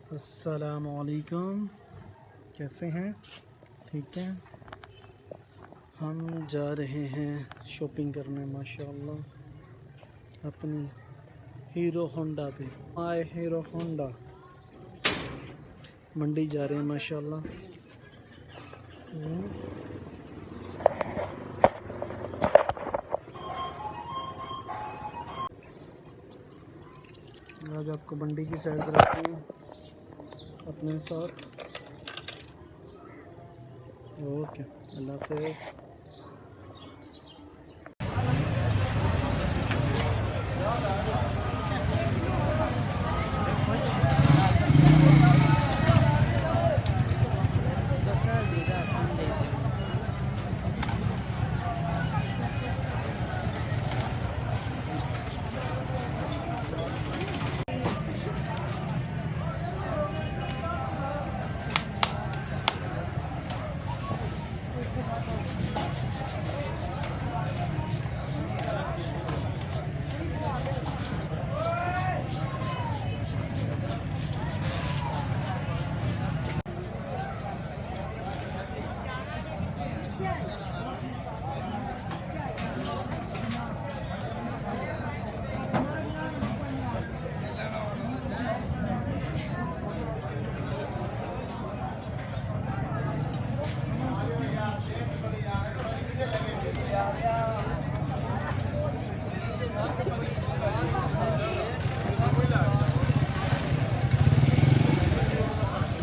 अस्सलामुअलैकुम, कैसे हैं? ठीक हैं। हम जा रहे हैं शॉपिंग करने माशाल्लाह अपनी हीरो होंडा पे। माय हीरो होंडा मंडी जा रहे हैं माशाल्लाह। आज आपको मंडी की सैर कराते हैं अपने साथ। ओके, अल्लाह हाफ़िज़।